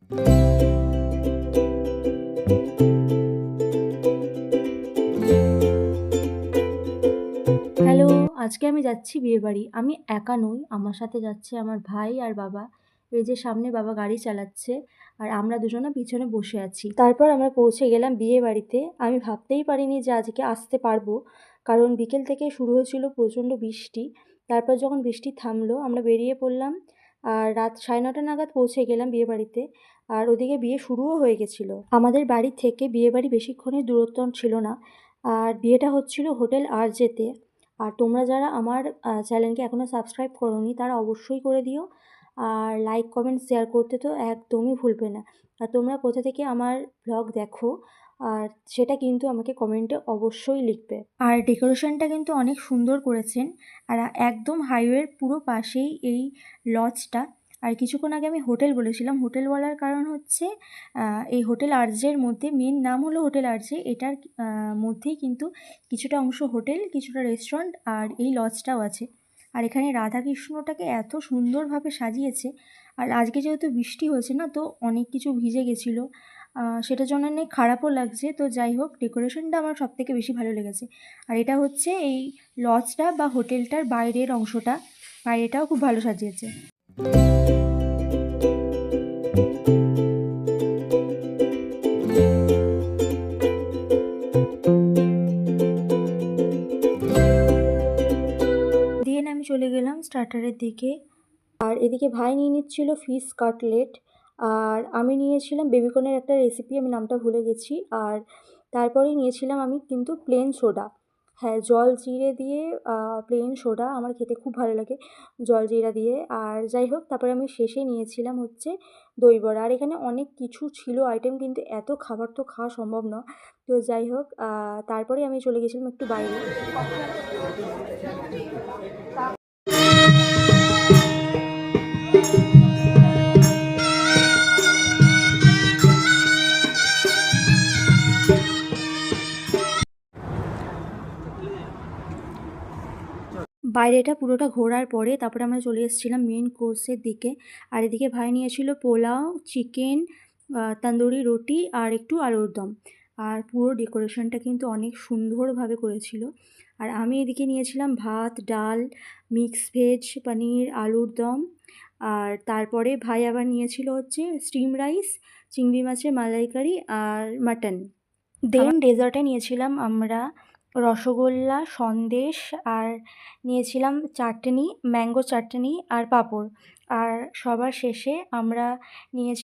Hello, আজকে আমি যাচ্ছি বিয়েবাড়ি। আমি একা নই, আমার সাথে যাচ্ছে আমার ভাই আর বাবা। এই যে সামনে বাবা গাড়ি চালাচ্ছে আর আমরা দুজনে পিছনে বসে আছি। তারপর আমরা পৌঁছে গেলাম বিয়েবাড়িতে। আমি ভাবতেই পারিনি যে আজকে আসতে পারবো। কারণ বিকেল থেকে শুরু হয়েছিল প্রচণ্ড বৃষ্টি। তারপর যখন বৃষ্টি থামলো আমরা বেরিয়ে পড়লাম আর রাত 9:30 নাগাদ পৌঁছে গেলাম বিয়েবাড়িতে। আর ওদিকে বিয়ে শুরুও হয়ে গেছিলো। আমাদের বাড়ি থেকে বিয়েবাড়ি বেশিক্ষণের দূরত্ব ছিল না। আর বিয়েটা হচ্ছিল হোটেল আরজেতে। আর তোমরা যারা আমার চ্যানেলকে এখনও সাবস্ক্রাইব করোনি তারা অবশ্যই করে দিও। আর লাইক, কমেন্ট, শেয়ার করতে তো একদমই ভুলবে না। আর তোমরা কোথা থেকে আমার ব্লগ দেখো আর সেটা কিন্তু আমাকে কমেন্টে অবশ্যই লিখবে। আর ডেকোরেশনটা কিন্তু অনেক সুন্দর করেছেন। আর একদম হাইওয়ের পুরো পাশেই এই লজটা। আর কিছুক্ষণ আগে আমি হোটেল বলেছিলাম, হোটেল বলার কারণ হচ্ছে এই হোটেল আরজের মধ্যে মেন নাম হলো হোটেল আরজে। এটার মধ্যেই কিন্তু কিছুটা অংশ হোটেল, কিছুটা রেস্টুরেন্ট আর এই লজটাও আছে। আর এখানে রাধাকৃষ্ণটাকে এত সুন্দরভাবে সাজিয়েছে। আর আজকে যেহেতু বৃষ্টি হয়েছে না, তো অনেক কিছু ভিজে গেছিলো, সেটার জন্য অনেক খারাপও লাগছে। তো যাই হোক, ডেকোরেশনটা আমার সবথেকে বেশি ভালো লেগেছে। আর এটা হচ্ছে এই লজটা বা হোটেলটার বাইরের অংশটা, বাইরেটাও খুব ভালো সাজিয়েছে। দিয়ে আমি চলে গেলাম স্টার্টারের দিকে। আর এদিকে ভাই নিয়ে নিচ্ছিল ফিশ কাটলেট আর আমি নিয়েছিলাম বেবিকর্নের একটা রেসিপি, আমি নামটা ভুলে গেছি। আর তারপরেই নিয়েছিলাম আমি কিন্তু প্লেন সোডা। হ্যাঁ, জল জিরে দিয়ে প্লেন সোডা আমার খেতে খুব ভালো লাগে, জল জিরা দিয়ে। আর যাই হোক, তারপরে আমি শেষে নিয়েছিলাম হচ্ছে দই বড়া। আর এখানে অনেক কিছু ছিল আইটেম, কিন্তু এত খাবার তো খাওয়া সম্ভব না। তো যাই হোক, তারপরে আমি চলে গেছিলাম একটু বাইরে। বাইরেটা পুরোটা ঘোরার পরে তারপরে আমরা চলে এসেছিলাম মেন কোর্সের দিকে। আর এদিকে ভাই নিয়েছিল পোলাও, চিকেন, তন্দুরি রুটি আর একটু আলুর দম। আর পুরো ডেকোরেশনটা কিন্তু অনেক সুন্দরভাবে করেছিল। আর আমি এদিকে নিয়েছিলাম ভাত, ডাল, মিক্স ভেজ, পনির, আলুর দম। আর তারপরে ভাই আবার নিয়েছিল হচ্ছে স্টিম রাইস, চিংড়ি মাছের মালাইকারি আর মাটন। দেন ডেজার্টে নিয়েছিলাম আমরা রসগোল্লা, সন্দেশ আর নিয়েছিলাম চাটনি, ম্যাঙ্গো চাটনি আর পাঁপড়। আর সবার শেষে আমরা নিয়েছি